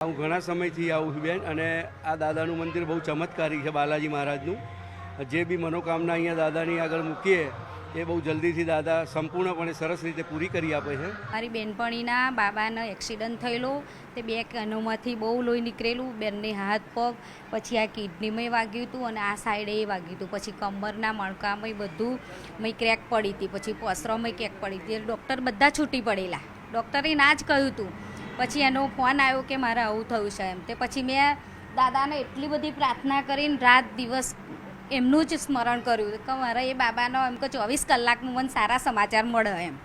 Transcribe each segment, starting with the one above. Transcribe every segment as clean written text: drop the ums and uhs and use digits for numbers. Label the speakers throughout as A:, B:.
A: હું ઘણા સમયથી આવું છું બેન, અને આ દાદાનું મંદિર બહુ ચમત્કારી છે. બાલાજી મહારાજનું જે બી મનોકામના અહીંયા દાદાની આગળ મૂકીએ એ બહુ જલ્દીથી દાદા સંપૂર્ણપણે સરસ રીતે પૂરી કરી આપે છે.
B: મારી બેનપણીના બાબાનો એક્સિડન્ટ થયેલો, તે 2 કાનોમાંથી બહુ લોહી નીકળેલું, બંને હાથ પગ, પછી આ કિડનીમાં વાગ્યું હતું અને આ સાઈડે વાગ્યું હતું, પછી કમરના મણકામાં બધું મેં ક્રેક પડી હતી, પછી પસરામાં ક્રેક પડી હતી. ડૉક્ટર બધા છૂટી પડેલા, ડૉક્ટરે ના જ કહ્યું હતું. પછી એનો ફોન આવ્યો કે મારે આવું થયું છે એમ. તે પછી મેં દાદાને એટલી બધી પ્રાર્થના કરીને રાત દિવસ એમનું જ સ્મરણ કર્યું કે મારે એ બાબાનો એમ કે 24 કલાકનું મને સારા સમાચાર મળે એમ.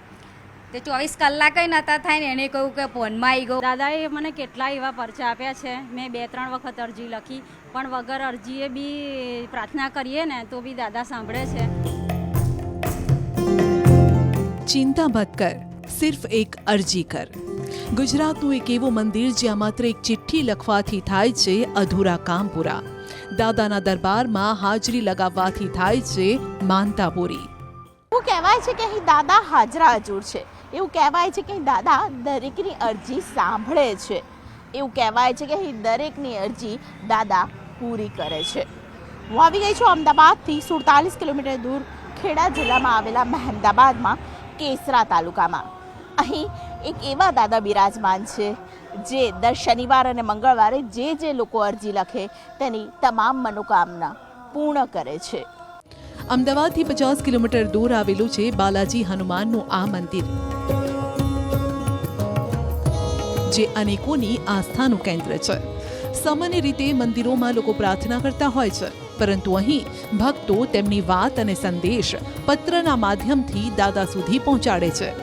B: તે 24 કલાક નહોતા થાય ને એને કહ્યું કે ફોનમાં આવી ગયું.
C: દાદાએ મને કેટલા એવા પરચા આપ્યા છે. મેં 2-3 વખત અરજી લખી, પણ વગર અરજીએ બી પ્રાર્થના કરીએ ને તો બી દાદા સાંભળે છે.
D: ચિંતા મત કર, સિર્ફ એક અરજી કર. ગુજરાતનું એક એવું મંદિર જ્યાં માત્ર એક ચિઠ્ઠી લખવાથી થાય છે અધૂરા કામ પૂરા. દાદાના દરબારમાં હાજરી લગાવવાથી થાય છે માનતા પૂરી.
E: એવું કહેવાય છે કે અહીં દાદા હાજરા હજુર છે. એવું કહેવાય છે કે અહીં દાદા દરેકની અરજી સાંભળે છે. એવું કહેવાય છે કે અહીં દરેકની અરજી દાદા પૂરી કરે છે. હું આવી ગઈ છું અમદાવાદથી 47 કિલોમીટર દૂર ખેડા જિલ્લામાં આવેલા મહેમદાબાદમાં કેસરા તાલુકામાં. અહીં એક એવા દાદા બિરાજમાન છે જે દર શનિવાર અને મંગળવારે જે લોકો અરજી લખે તેની તમામ મનોકામના પૂર્ણ કરે છે.
D: અમદાવાદથી 50 કિલોમીટર દૂર આવેલું છે બાલાજી હનુમાનનું આ મંદિર, જે અનેકોની આસ્થાનું કેન્દ્ર છે. સામાન્ય રીતે મંદિરોમાં લોકો પ્રાર્થના કરતા હોય છે, પરંતુ અહીં ભક્તો તેમની વાત અને સંદેશ પત્રના માધ્યમથી દાદા સુધી પહોંચાડે છે.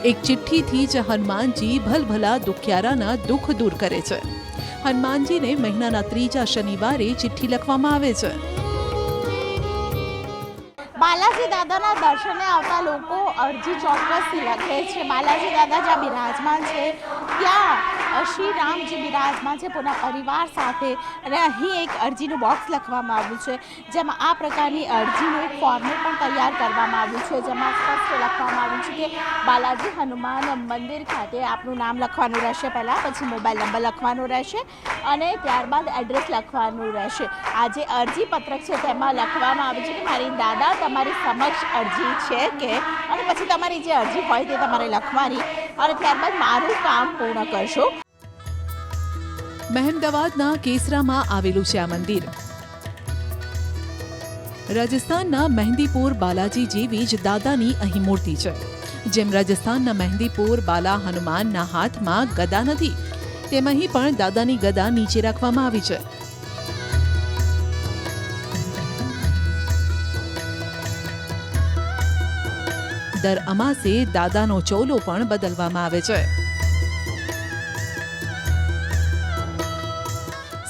D: એક ચિઠ્ઠીથી જ હનુમાનજી ભલભલા દુખિયારાના દુઃખ દૂર કરે છે. હનુમાનજીને મહિનાના 3જા શનિવારે ચિઠ્ઠી લખવામાં આવે છે.
E: બાલાજી દાદાના દર્શને આવતા લોકો અરજી ચોક્કસથી લખે છે. બાલાજી દાદા જ્યાં બિરાજમાન છે ત્યાં શ્રી રામજી બિરાજમાન છે પૂરા પરિવાર સાથે, અને અહીં એક અરજીનું બોક્સ લખવામાં આવ્યું છે, જેમાં આ પ્રકારની અરજીનું એક ફોર્મેટ પણ તૈયાર કરવામાં આવ્યું છે, જેમાં સ્પષ્ટ લખવામાં આવ્યું છે કે બાલાજી હનુમાન મંદિર ખાતે આપનું નામ લખવાનું રહેશે પહેલાં, પછી મોબાઈલ નંબર લખવાનો રહેશે અને ત્યારબાદ એડ્રેસ લખવાનું રહેશે. આ જે અરજી પત્રક છે તેમાં લખવામાં આવ્યું છે કે મારી દાદા તમારી સમક્ષ અરજી છે કે, અને પછી તમારી જે અરજી હોય તે તમારે લખવાની અને ત્યારબાદ મારું કામ પૂર્ણ કરશો.
D: મહેમદાવાદના કેસરામાં આવેલું છે આ મંદિર. રાજસ્થાનના મહેંદીપુર બાલાજી જેવી જ દાદાની અહીં મૂર્તિ છે. જેમ રાજસ્થાનના મહેંદીપુર બાલા હનુમાનના હાથમાં ગદા નથી, તેમ અહીં પણ દાદાની ગદા નીચે રાખવામાં આવી છે. દર અમાસે દાદાનો ચોલો પણ બદલવામાં આવે છે.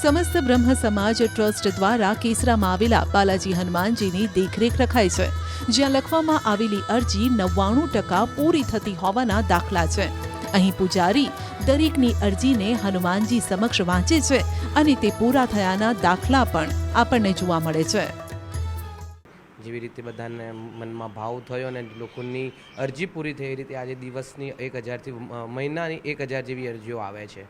D: સમસ્ત બ્રહ્મ સમાજ ટ્રસ્ટ દ્વારા કેસરામાં આવેલા બાલાજી હનુમાનજીની દેખરેખ રખાય છે, જ્યાં લખવામાં આવેલી અરજી 99% પૂરી થતી હોવાના દાખલા છે. અહીં પૂજારી દરેકની અરજીને હનુમાનજી સમક્ષ વાંચે છે અને તે પૂરા થયાના દાખલા પણ આપણને જોવા મળે છે.
F: જેવી રીતે બધાને મનમાં ભાવ થયો અને લોકોની અરજી પૂરી થઈ, એ રીતે આજે દિવસની 1000થી મહિનાની 1000 જેવી અરજીઓ આવે છે.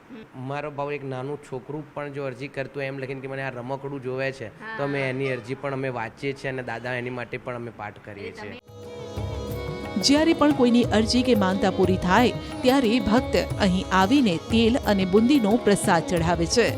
F: મારો ભાવ એક નાનું છોકરું પણ જો અરજી કરતું એમ લખીને કે મને આ રમકડું જોવે છે, તો અમે એની અરજી પણ અમે વાંચીએ છીએ અને દાદા એની માટે પણ અમે પાઠ કરીએ છીએ.
D: જ્યારે પણ કોઈની અરજી કે માનતા પૂરી થાય ત્યારે ભક્ત અહીં આવીને તેલ અને બુંદીનો પ્રસાદ ચઢાવે છે.